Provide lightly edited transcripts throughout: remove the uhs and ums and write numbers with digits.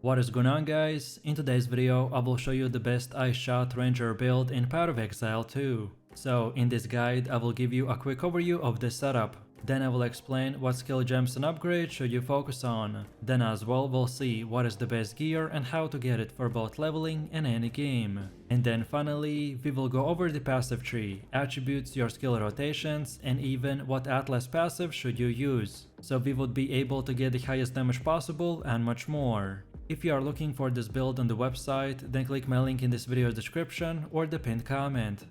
What is going on, guys? In today's video I will show you the best Ice Shot Ranger build in Path of Exile 2. So in this guide I will give you a quick overview of the setup. Then I will explain what skill gems and upgrades should you focus on. Then as well we'll see what is the best gear and how to get it for both leveling and any game. And then finally we will go over the passive tree, attributes, your skill rotations, and even what Atlas passive should you use. So we would be able to get the highest damage possible and much more. If you are looking for this build on the website, then click my link in this video's description or the pinned comment.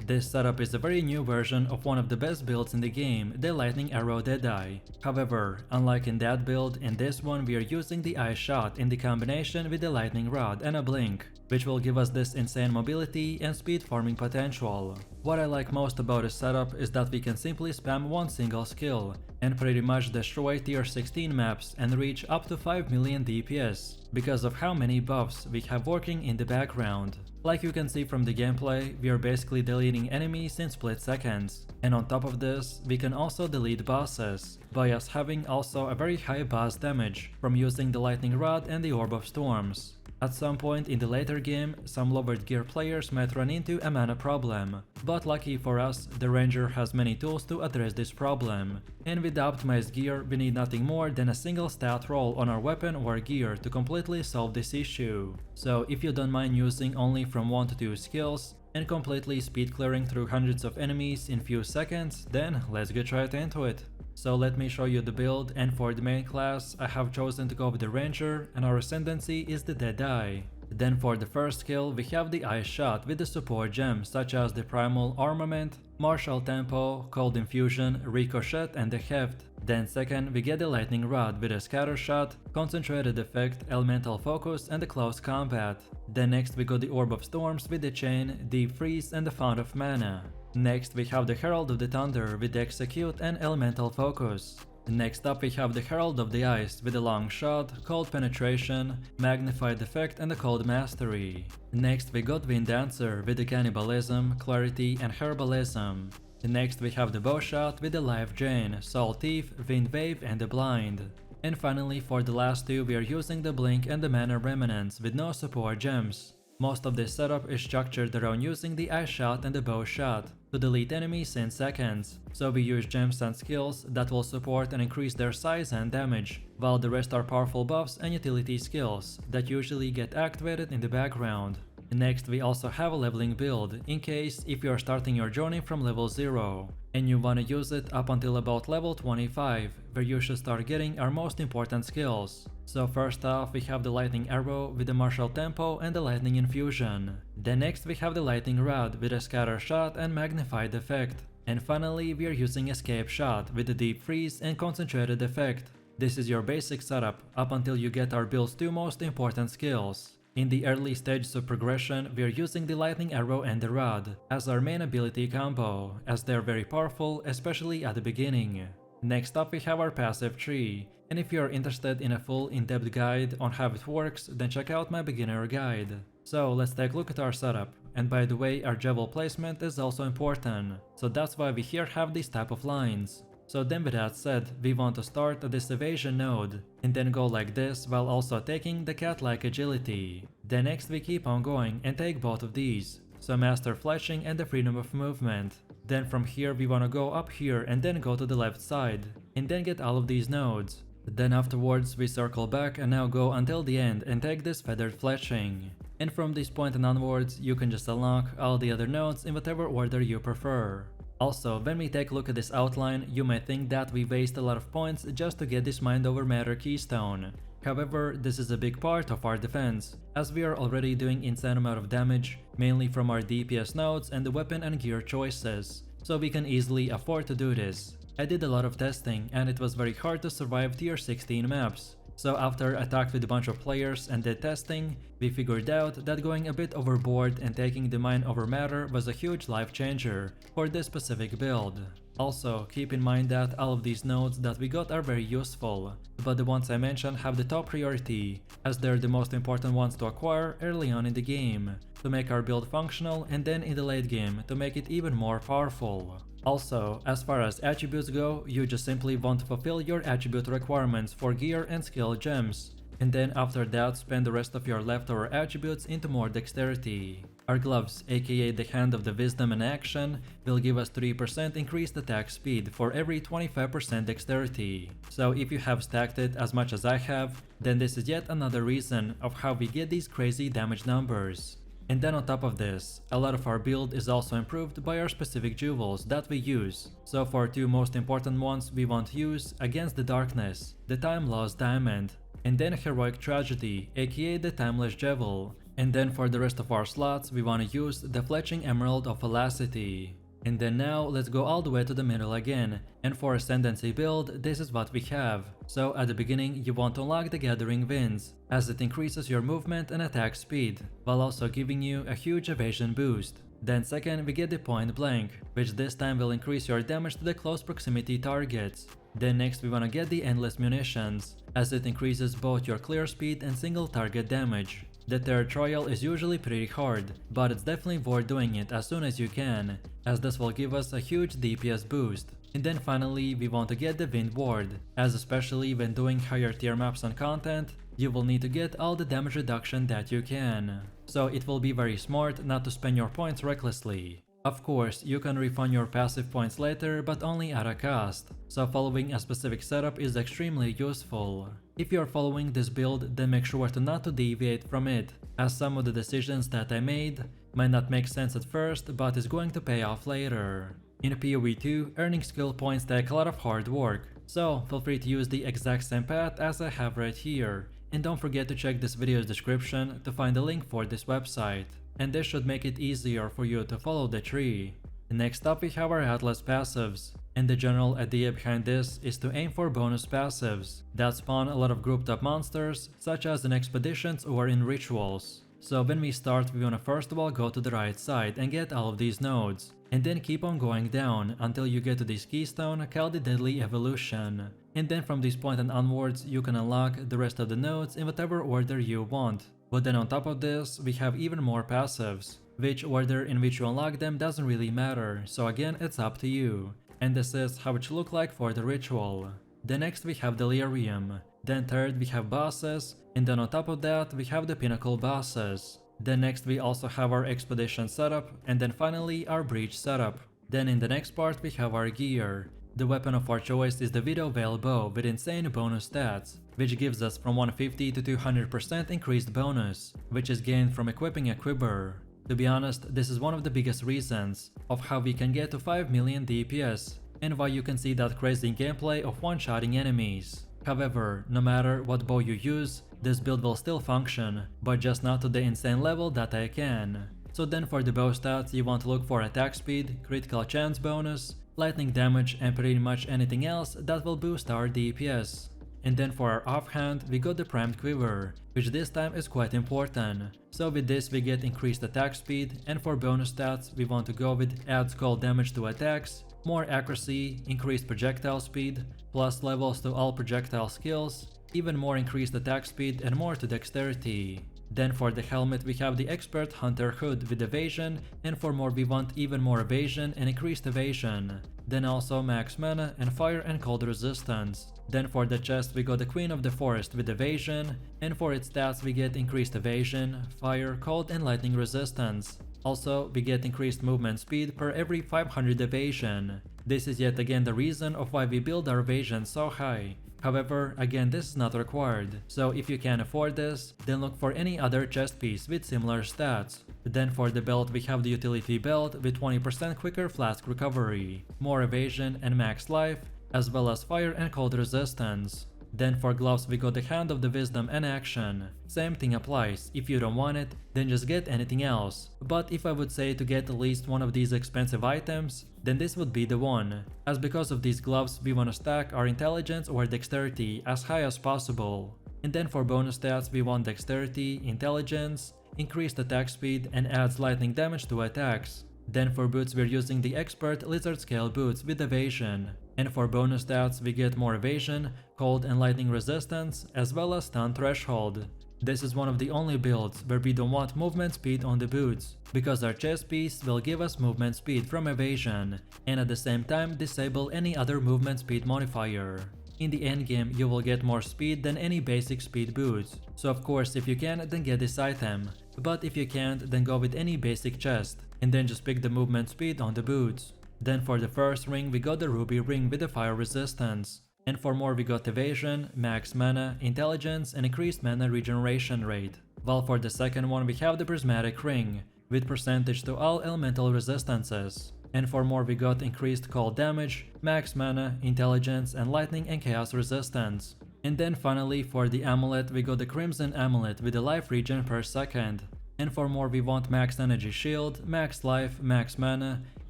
This setup is a very new version of one of the best builds in the game, the Lightning Arrow Deadeye. However, unlike in that build, in this one we are using the Ice Shot in the combination with the Lightning Rod and a Blink, which will give us this insane mobility and speed farming potential. What I like most about this setup is that we can simply spam one single skill and pretty much destroy tier 16 maps and reach up to 5 million DPS because of how many buffs we have working in the background. Like you can see from the gameplay, we are basically deleting enemies in split seconds. And on top of this, we can also delete bosses, by us having also a very high boss damage from using the Lightning Rod and the Orb of Storms. At some point in the later game, some lowered gear players might run into a mana problem, but lucky for us, the Ranger has many tools to address this problem. And with the optimized gear, we need nothing more than a single stat roll on our weapon or gear to completely solve this issue. So if you don't mind using only from 1 to 2 skills, and completely speed clearing through hundreds of enemies in few seconds, then let's get right into it. So let me show you the build, and for the main class I have chosen to go with the Ranger and our Ascendancy is the Deadeye. Then for the first skill we have the Ice Shot with the support gems such as the Primal Armament, Martial Tempo, Cold Infusion, Ricochet and the Heft. Then second we get the Lightning Rod with a Scatter Shot, Concentrated Effect, Elemental Focus and the Close Combat. Then next we got the Orb of Storms with the Chain, Deep Freeze and the Fount of Mana. Next we have the Herald of the Thunder with Execute and Elemental Focus. Next up we have the Herald of the Ice with the Long Shot, Cold Penetration, Magnified Effect and the Cold Mastery. Next we got Wind Dancer with the Cannibalism, Clarity and Herbalism. Next we have the Bow Shot with the Life Drain, Soul Thief, Wind Wave and the Blind. And finally for the last two we are using the Blink and the Mana Remnants with no support gems. Most of this setup is structured around using the Ice Shot and the Bow Shot to delete enemies in seconds, so we use gems and skills that will support and increase their size and damage, while the rest are powerful buffs and utility skills that usually get activated in the background. Next we also have a leveling build, in case if you are starting your journey from level 0 and you wanna use it up until about level 25, where you should start getting our most important skills. So first off we have the Lightning Arrow with the Martial Tempo and the Lightning Infusion. Then next we have the Lightning Rod with a Scatter Shot and Magnified Effect. And finally we are using Escape Shot with the Deep Freeze and Concentrated Effect. This is your basic setup up until you get our build's two most important skills. In the early stages of progression, we are using the Lightning Arrow and the Rod as our main ability combo, as they are very powerful, especially at the beginning. Next up we have our passive tree, and if you are interested in a full in-depth guide on how it works, then check out my beginner guide. So let's take a look at our setup, and by the way our Javel placement is also important, so that's why we here have these type of lines. So then with that said, we want to start at this evasion node, and then go like this while also taking the cat-like agility. Then next we keep on going and take both of these, so master fletching and the freedom of movement. Then from here we wanna go up here and then go to the left side, and then get all of these nodes. Then afterwards we circle back and now go until the end and take this feathered fletching. And from this point and onwards you can just unlock all the other nodes in whatever order you prefer. Also, when we take a look at this outline, you may think that we waste a lot of points just to get this Mind Over Matter keystone. However, this is a big part of our defense, as we are already doing insane amount of damage, mainly from our DPS nodes and the weapon and gear choices, so we can easily afford to do this. I did a lot of testing and it was very hard to survive tier 16 maps. So after I talked with a bunch of players and did testing, we figured out that going a bit overboard and taking the Mind Over Matter was a huge life changer for this specific build. Also, keep in mind that all of these nodes that we got are very useful, but the ones I mentioned have the top priority, as they're the most important ones to acquire early on in the game. to make our build functional, and then in the late game to make it even more powerful. Also, as far as attributes go, you just simply want to fulfill your attribute requirements for gear and skill gems, and then after that spend the rest of your leftover attributes into more dexterity. Our gloves, aka the Hand of the Wisdom in action, will give us 3% increased attack speed for every 25% dexterity. So if you have stacked it as much as I have, then this is yet another reason of how we get these crazy damage numbers. And then on top of this, a lot of our build is also improved by our specific jewels that we use. So for two most important ones we want to use against the darkness, the Time Lost Diamond, and then Heroic Tragedy, aka the Timeless Jewel. And then for the rest of our slots we want to use the Fletching Emerald of Velocity. And then now let's go all the way to the middle again, and for Ascendancy build this is what we have. So at the beginning you want to unlock the Gathering Winds, as it increases your movement and attack speed, while also giving you a huge evasion boost. Then second we get the Point Blank, which this time will increase your damage to the close proximity targets. Then next we wanna get the Endless Munitions, as it increases both your clear speed and single target damage. The third trial is usually pretty hard, but it's definitely worth doing it as soon as you can, as this will give us a huge DPS boost. And then finally we want to get the Wind Ward, as especially when doing higher tier maps and content, you will need to get all the damage reduction that you can. So it will be very smart not to spend your points recklessly. Of course, you can refund your passive points later, but only at a cost, so following a specific setup is extremely useful. If you are following this build, then make sure to not to deviate from it, as some of the decisions that I made might not make sense at first, but is going to pay off later. In PoE 2, earning skill points take a lot of hard work, so feel free to use the exact same path as I have right here, and don't forget to check this video's description to find the link for this website. And this should make it easier for you to follow the tree. Next up we have our Atlas passives, and the general idea behind this is to aim for bonus passives that spawn a lot of grouped up monsters, such as in expeditions or in rituals. So when we start we wanna first of all go to the right side and get all of these nodes, and then keep on going down until you get to this keystone called the Deadly Evolution. And then from this point and onwards you can unlock the rest of the nodes in whatever order you want. But then on top of this, we have even more passives. Which order in which you unlock them doesn't really matter, so again it's up to you. And this is how it should look like for the ritual. Then next we have Delirium. Then third we have bosses, and then on top of that we have the pinnacle bosses. Then next we also have our expedition setup, and then finally our breach setup. Then in the next part we have our gear. The weapon of our choice is the Widow Veil Bow with insane bonus stats, which gives us from 150 to 200% increased bonus, which is gained from equipping a quiver. To be honest, this is one of the biggest reasons of how we can get to 5 million DPS, and why you can see that crazy gameplay of one-shotting enemies. However, no matter what bow you use, this build will still function, but just not to the insane level that I can. So then for the bow stats you want to look for attack speed, critical chance bonus, lightning damage, and pretty much anything else that will boost our DPS. And then for our offhand we got the primed quiver, which this time is quite important. So with this we get increased attack speed, and for bonus stats we want to go with adds cold damage to attacks, more accuracy, increased projectile speed, plus levels to all projectile skills, even more increased attack speed and more to dexterity. Then for the helmet we have the Expert Hunter hood with evasion, and for more we want even more evasion and increased evasion. Then also max mana and fire and cold resistance. Then for the chest we got the Queen of the Forest with evasion, and for its stats we get increased evasion, fire, cold and lightning resistance. Also we get increased movement speed per every 500 evasion. This is yet again the reason of why we build our evasion so high. However, again this is not required, so if you can afford this, then look for any other chest piece with similar stats. Then for the belt we have the utility belt with 20% quicker flask recovery, more evasion and max life, as well as fire and cold resistance. Then for gloves we got the Hand of the Wisdom in action. Same thing applies, if you don't want it, then just get anything else. But if I would say to get at least one of these expensive items, then this would be the one, as because of these gloves we want to stack our intelligence or dexterity as high as possible. And then for bonus stats we want dexterity, intelligence, increased attack speed and adds lightning damage to attacks. Then for boots we're using the Expert Lizard Scale boots with evasion. And for bonus stats we get more evasion, cold and lightning resistance, as well as stun threshold. This is one of the only builds where we don't want movement speed on the boots, because our chest piece will give us movement speed from evasion, and at the same time disable any other movement speed modifier. In the endgame, you will get more speed than any basic speed boots, so of course if you can, then get this item, but if you can't, then go with any basic chest, and then just pick the movement speed on the boots. Then for the first ring we got the ruby ring with the fire resistance, and for more we got evasion, max mana, intelligence and increased mana regeneration rate. While for the second one we have the prismatic ring, with percentage to all elemental resistances. And for more we got increased cold damage, max mana, intelligence and lightning and chaos resistance. And then finally for the amulet we got the crimson amulet with the life regen per second. And for more we want max energy shield, max life, max mana,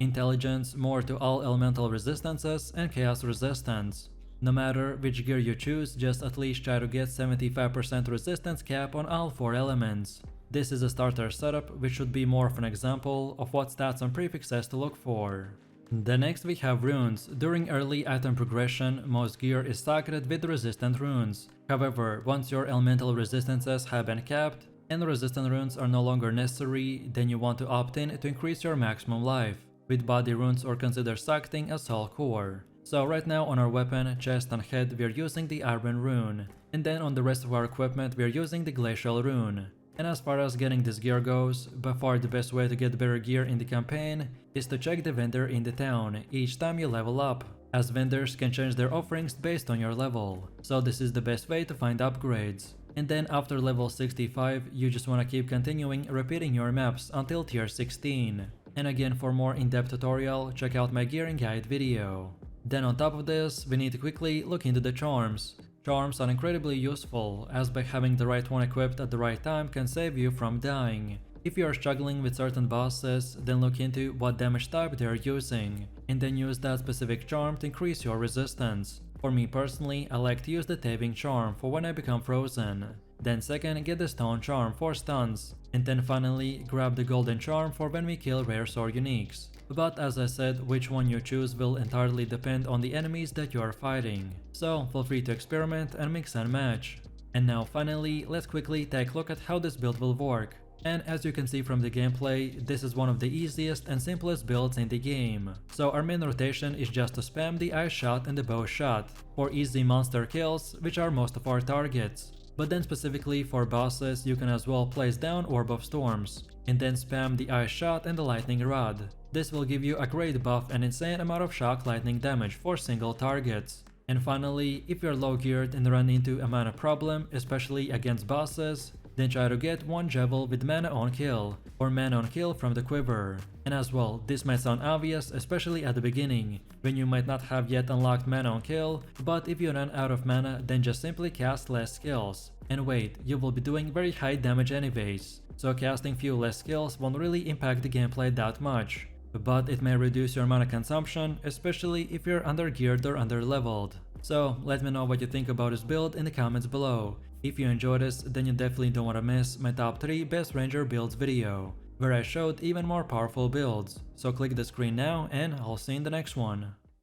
intelligence, more to all elemental resistances and chaos resistance. No matter which gear you choose, just at least try to get 75% resistance cap on all 4 elements. This is a starter setup, which should be more of an example of what stats and prefixes to look for. Then next we have runes. During early item progression, most gear is stacked with resistant runes. However, once your elemental resistances have been capped, and resistant runes are no longer necessary, then you want to opt in to increase your maximum life, with body runes or consider stacking a soul core. So right now on our weapon, chest and head we are using the iron rune, and then on the rest of our equipment we are using the glacial rune. And as far as getting this gear goes, by far the best way to get better gear in the campaign is to check the vendor in the town each time you level up, as vendors can change their offerings based on your level, so this is the best way to find upgrades. And then after level 65, you just wanna keep continuing repeating your maps until tier 16. And again, for more in-depth tutorial, check out my gearing guide video. Then on top of this, we need to quickly look into the charms. Charms are incredibly useful, as by having the right one equipped at the right time can save you from dying. If you are struggling with certain bosses, then look into what damage type they are using, and then use that specific charm to increase your resistance. For me personally, I like to use the Taving charm for when I become frozen. Then second, get the Stone charm for stuns, and then finally grab the Golden charm for when we kill rares or uniques. But as I said, which one you choose will entirely depend on the enemies that you are fighting, so feel free to experiment and mix and match. And now finally, let's quickly take a look at how this build will work. And as you can see from the gameplay, this is one of the easiest and simplest builds in the game. So our main rotation is just to spam the ice shot and the bow shot for easy monster kills, which are most of our targets. But then specifically for bosses, you can as well place down Orb of Storms, and then spam the ice shot and the lightning rod. This will give you a great buff and insane amount of shock lightning damage for single targets. And finally, if you're low geared and run into a mana problem, especially against bosses, then try to get one Javel with mana on kill, or mana on kill from the quiver. And as well, this might sound obvious, especially at the beginning, when you might not have yet unlocked mana on kill, but if you run out of mana, then just simply cast less skills. And wait, you will be doing very high damage anyways, so casting few less skills won't really impact the gameplay that much. But it may reduce your mana consumption, especially if you're under-geared or under-leveled. So let me know what you think about this build in the comments below. If you enjoyed this, then you definitely don't want to miss my top 3 best ranger builds video, where I showed even more powerful builds. So click the screen now and I'll see you in the next one.